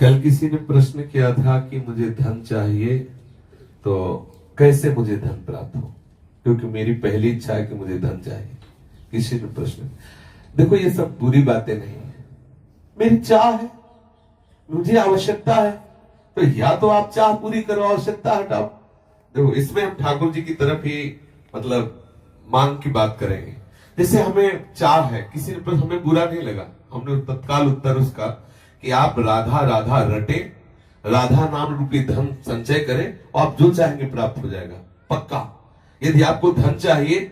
कल किसी ने प्रश्न किया था कि मुझे धन चाहिए तो कैसे मुझे धन प्राप्त हो, क्योंकि मेरी पहली इच्छा है कि मुझे धन चाहिए। किसी ने प्रश्न, देखो ये सब बुरी बातें नहीं है, मेरी चाह है, मुझे आवश्यकता है, तो या तो आप चाह पूरी करो, आवश्यकता हटाओ। देखो इसमें हम ठाकुर जी की तरफ ही मतलब मांग की बात करेंगे। जैसे हमें चाह है, किसी ने हमें बुरा नहीं लगा, हमने तत्काल उत्तर उसका कि आप राधा राधा रटे, राधा नाम रूपी धन संचय करें और आप जो चाहेंगे प्राप्त हो जाएगा पक्का। यदि आपको धन चाहिए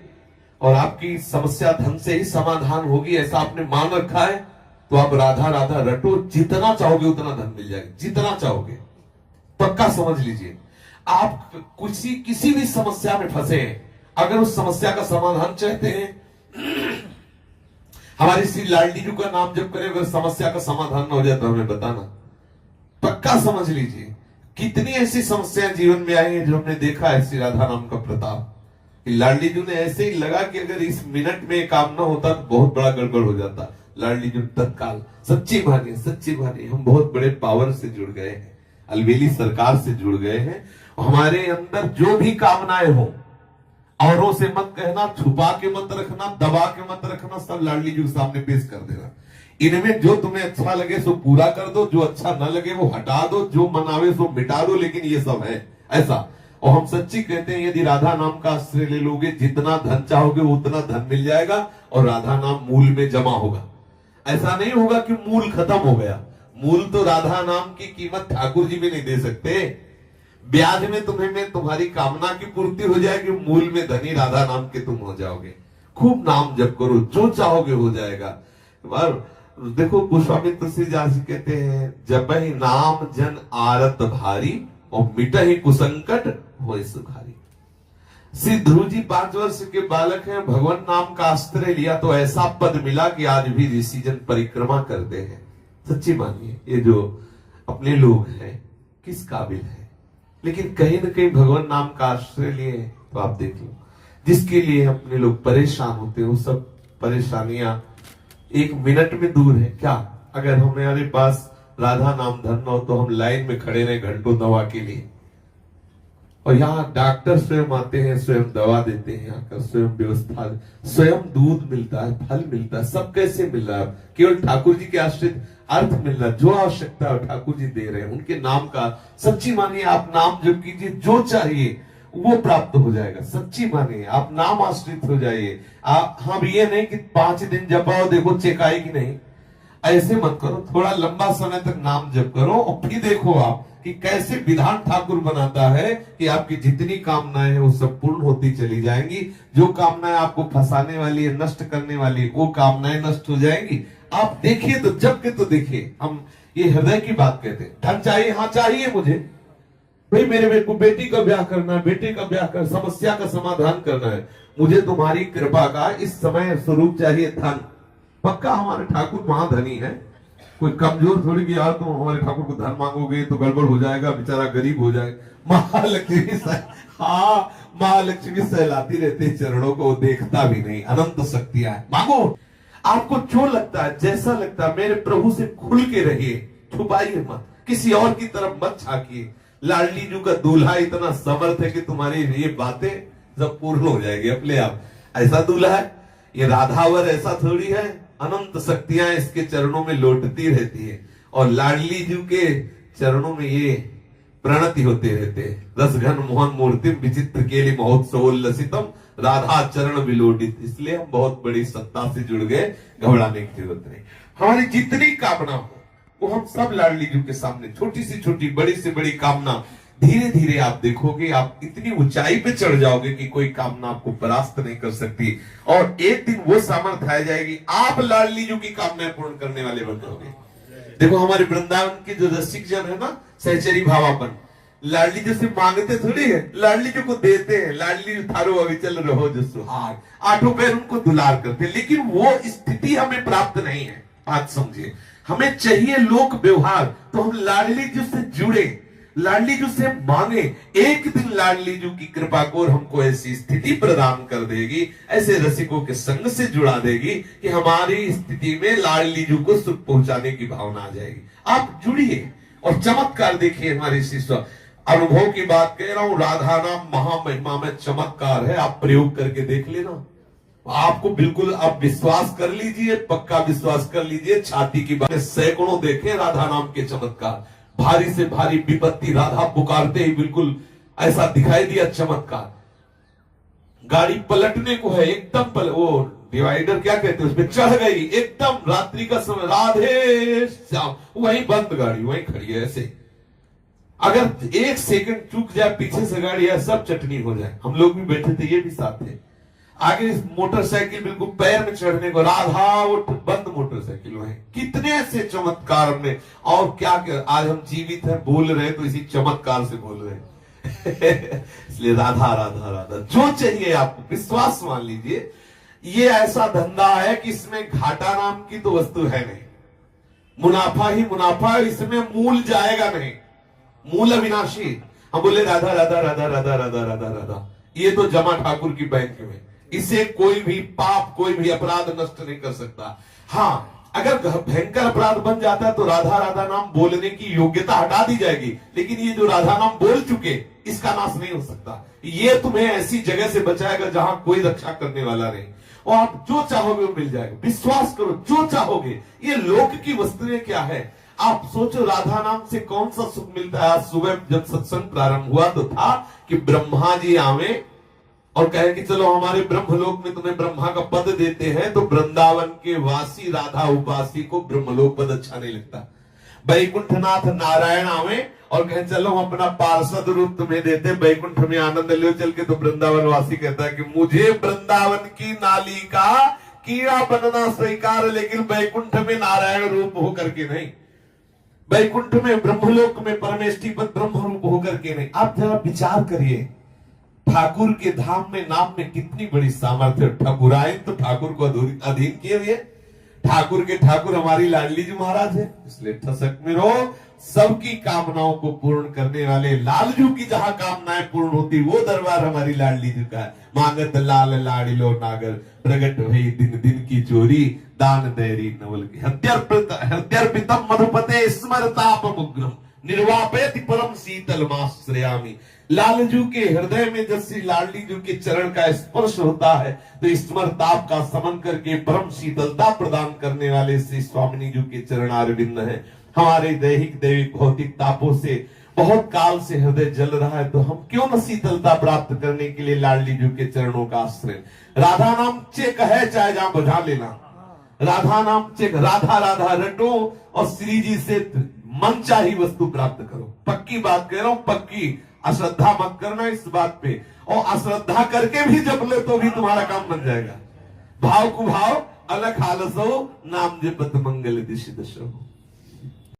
और आपकी समस्या धन से ही समाधान होगी ऐसा आपने मान रखा है, तो आप राधा राधा रटो, जितना चाहोगे उतना धन मिल जाएगा, जितना चाहोगे पक्का समझ लीजिए। आप किसी भी समस्या में फंसे हैं, अगर उस समस्या का समाधान चाहते हैं, हमारी श्री लाडली जी का नाम जब करें, अगर समस्या का समाधान न हो जाए तो हमें बताना, पक्का समझ लीजिए। कितनी ऐसी समस्याएं जीवन में आई हैं जो हमने देखा है श्री राधा नाम का प्रताप। लाडली जी ने ऐसे ही लगा कि अगर इस मिनट में काम ना होता तो बहुत बड़ा गड़बड़ हो जाता। लाडली जी तत्काल सच्ची मानिए हम बहुत बड़े पावर से जुड़ गए हैं, अलवेली सरकार से जुड़ गए हैं। हमारे अंदर जो भी कामनाएं हो, औरों से मत कहना, छुपा के मत रखना, दबा के मत रखना, सब लाडली जी के सामने पेश कर देना। इनमें जो तुम्हें अच्छा लगे सो पूरा कर दो, जो अच्छा न लगे वो हटा दो, जो मनावे सो मिटा दो, लेकिन ये सब है ऐसा। और हम सच्ची कहते हैं, यदि राधा नाम का आश्रय ले लोगे, जितना धन चाहोगे उतना धन मिल जाएगा और राधा नाम मूल में जमा होगा। ऐसा नहीं होगा कि मूल खत्म हो गया, मूल तो राधा नाम की कीमत ठाकुर जी भी नहीं दे सकते। ब्याज में तुम्हारी कामना की पूर्ति हो जाएगी, मूल में धनी राधा नाम के तुम हो जाओगे। खूब नाम जप करो, जो चाहोगे हो जाएगा। देखो गोस्वामी तुलसीदास जी कहते हैं, जब ही नाम जन आरत भारी और मिट ही कुसंकट हो सुखारी। श्री ध्रुव जी 5 वर्ष के बालक हैं, भगवान नाम का आश्रय लिया तो ऐसा पद मिला कि आज भी ऋषि जन परिक्रमा करते हैं। सच्ची मानिए, ये जो अपने लोग हैं किस काबिल है, लेकिन कहीं ना कहीं भगवान नाम का आश्रय लिए तो आप देख लो, जिसके लिए अपने लोग परेशान होते हैं वो सब परेशानियां एक मिनट में दूर है। क्या अगर हमारे पास राधा नाम धन हो तो हम लाइन में खड़े रहे घंटों दवा के लिए, और यहाँ डॉक्टर स्वयं आते हैं, स्वयं दवा देते हैं, आकर स्वयं व्यवस्था, स्वयं दूध मिलता है, फल मिलता है, सब कैसे मिल रहा है? केवल ठाकुर जी के आश्रित अर्थ मिल रहा है, जो आवश्यकता है ठाकुर जी दे रहे हैं उनके नाम का। सच्ची मानिए, आप नाम जप कीजिए, जो चाहिए वो प्राप्त हो जाएगा। सच्ची मानिए, आप नाम आश्रित हो जाइए। आप हम ये नहीं कि 5 दिन जपाओ देखो चेक आए कि नहीं, ऐसे मत करो। थोड़ा लंबा समय तक नाम जप करो और फिर देखो आप कि कैसे विधान ठाकुर बनाता है कि आपकी जितनी कामनाएं हैं वो सब पूर्ण होती चली जाएंगी। जो कामनाएं आपको फंसाने वाली है, नष्ट करने वाली है, वो कामनाएं नष्ट हो जाएंगी। आप देखिए तो, जब के तो देखिए। हम ये हृदय की बात कहते हैं। धन चाहिए, हाँ चाहिए मुझे भाई, मेरे को बेटी का ब्याह करना है, बेटे का ब्याह कर, समस्या का समाधान करना है, मुझे तुम्हारी कृपा का इस समय स्वरूप चाहिए धन। पक्का हमारे ठाकुर महाधनी है, कोई कमजोर थोड़ी कि यार तुम हमारे ठाकुर को धन मांगोगे तो गड़बड़ हो जाएगा, बेचारा गरीब हो जाएगा। महालक्ष्मी हाँ, महालक्ष्मी सहलाती रहती चरणों को, देखता भी नहीं, अनंत शक्तियां है। मांगो, आपको जो लगता है, जैसा लगता है, मेरे प्रभु से खुल के रहिए, छुपाइए मत, किसी और की तरफ मत झांकिए। लाडली जी का दूल्हा इतना समर्थ है कि तुम्हारी ये बातें सब पूर्ण हो जाएगी अपने आप। ऐसा दूल्हा है ये, राधावर ऐसा थोड़ी है, अनंत शक्तियां इसके चरणों में लौटती रहती है और लाडली जी के चरणों में ये प्रणति होते रहते हैं। रसघन मोहन मूर्ति विचित्र के लिए महोत्सवोल्लसितम राधा चरण विलोडित। इसलिए हम बहुत बड़ी सत्ता से जुड़ गए, घबराने की जरूरत नहीं। हमारी जितनी कामना हो वो हम सब लाडली जी के सामने, छोटी से छोटी, बड़ी से बड़ी कामना, धीरे धीरे आप देखोगे आप इतनी ऊंचाई पे चढ़ जाओगे कि कोई कामना आपको परास्त नहीं कर सकती। और एक दिन वो सामर्थ्य आ जाएगी, आप लाडली जी की कामनाएं पूर्ण करने वाले बन जाओगे। देखो हमारे वृंदावन के जो रसिक जन है ना, सहचरी भावापन, लाडली जी से मांगते थोड़ी है, लाडली जी को देते हैं। लाडली जी थारो अविचल रहो जो सुहाग, आठों पैर उनको दुलार करते हैं, लेकिन वो स्थिति हमें प्राप्त नहीं है। बात समझिए, हमें चाहिए लोक व्यवहार, तो हम लाडली जी से जुड़े, लाडली जी से मांगे। एक दिन लाडली जी की कृपा को हमको ऐसी स्थिति प्रदान कर देगी, ऐसे रसिकों के संग से जुड़ा देगी कि हमारी स्थिति में लाडली जी को सुख पहुंचाने की भावना आ जाएगी। आप जुड़िए, और चमत्कार देखिए हमारे शिष्य अनुभव की बात कह रहा हूं। राधा नाम महामहिमा में चमत्कार है, आप प्रयोग करके देख लेना, आपको बिल्कुल आप विश्वास कर लीजिए, पक्का विश्वास कर लीजिए। छाती की बात सैकड़ों देखे राधा नाम के चमत्कार, भारी से भारी विपत्ति राधा पुकारते ही बिल्कुल ऐसा दिखाई दिया चमत्कार। गाड़ी पलटने को है, एकदम वो डिवाइडर क्या कहते हैं उसमें चढ़ गई, एकदम रात्रि का समय, राधे श्याम, वहीं बंद गाड़ी वहीं खड़ी है। ऐसे अगर एक सेकंड चूक जाए पीछे से गाड़ी है, सब चटनी हो जाए। हम लोग भी बैठे थे, ये भी साथ थे। आगे मोटरसाइकिल बिल्कुल पैर में चढ़ने को, राधा उठ, बंद मोटरसाइकिल वहीं। कितने ऐसे चमत्कार हमने, और क्या आज हम जीवित हैं, बोल रहे तो इसी चमत्कार से बोल रहे हैं। इसलिए राधा राधा राधा जो चाहिए आपको विश्वास मान लीजिए। ये ऐसा धंधा है कि इसमें घाटा नाम की तो वस्तु है नहीं, मुनाफा ही मुनाफा, इसमें मूल जाएगा नहीं, मूल अविनाशी। हम बोले राधा राधा राधा राधा राधा राधा राधा, ये तो जमा ठाकुर की बैंक में, इसे कोई भी पाप कोई भी अपराध नष्ट नहीं कर सकता। हाँ, अगर भयंकर अपराध बन जाता है तो राधा राधा नाम बोलने की योग्यता हटा दी जाएगी, लेकिन ये जो राधा नाम बोल चुके इसका नाश नहीं हो सकता। ये तुम्हें ऐसी जगह से बचाएगा जहां कोई रक्षा करने वाला नहीं, और आप जो चाहोगे वो मिल जाएगा। विश्वास करो, जो चाहोगे। ये लोक की वस्तुएं क्या है, आप सोचो राधा नाम से कौन सा सुख मिलता है। आज सुबह जब सत्संग प्रारंभ हुआ तो था कि ब्रह्मा जी आवे और कहे कि चलो हमारे ब्रह्मलोक में तुम्हें ब्रह्मा का पद देते हैं, तो वृंदावन के वासी राधा उपासी को ब्रह्मलोक पद अच्छा नहीं लगता। बैकुंठनाथ नारायण आवे और कहे चलो हम अपना पार्षद रूप तुम्हें देते, बैकुंठ में आनंद लो चल के, तो वृंदावन वासी कहता है कि मुझे वृंदावन की नाली का कीड़ा बनना स्वीकार, लेकिन बैकुंठ में नारायण रूप होकर के नहीं, बैकुंठ में ब्रह्मलोक में परमेष्टि पद ब्रह्म रूप होकर के नहीं। आप जरा विचार करिए, ठाकुर के धाम में नाम में कितनी बड़ी सामर्थ्य। ठाकुरायन तो ठाकुर को अधीन किए हुए, ठाकुर के ठाकुर हमारी लाडली जी महाराज है। इसलिए ठसक में रहो, सबकी कामनाओं को पूर्ण करने वाले लालजू की जहां कामनाएं पूर्ण होती वो दरबार हमारी लाडली जी का है। मांगत लाल लाडिलो नागर, प्रगट भई दिन दिन की चोरी, दान दैरी नवल की हृदयर्पितम मधुपते स्मरतापमुग्रम, निर्वापेति परम शीतल माश्रयामि। लालजू के हृदय में जब श्री लाडली जू के चरण का स्पर्श होता है तो स्मरताप का समन करके परम शीतलता प्रदान करने वाले श्री स्वामिनी जू के चरण अरविंद है। हमारे दैहिक दैविक भौतिक तापों से बहुत काल से हृदय जल रहा है, तो हम क्यों न शीतलता प्राप्त करने के लिए लाडली जू के चरणों का आश्रय। राधा नाम चेक है, चाहे जहां बजा लेना, राधा नाम चेक, राधा राधा रटो और श्री जी से मन चाही वस्तु प्राप्त करो। पक्की बात कह रहा हूं, पक्की, अश्रद्धा मत करना इस बात पे, और अश्रद्धा करके भी जप ले तो भी तुम्हारा काम बन जाएगा। भाव कुभाव अलग हालसो, नाम जपत मंगल दिशि दशो।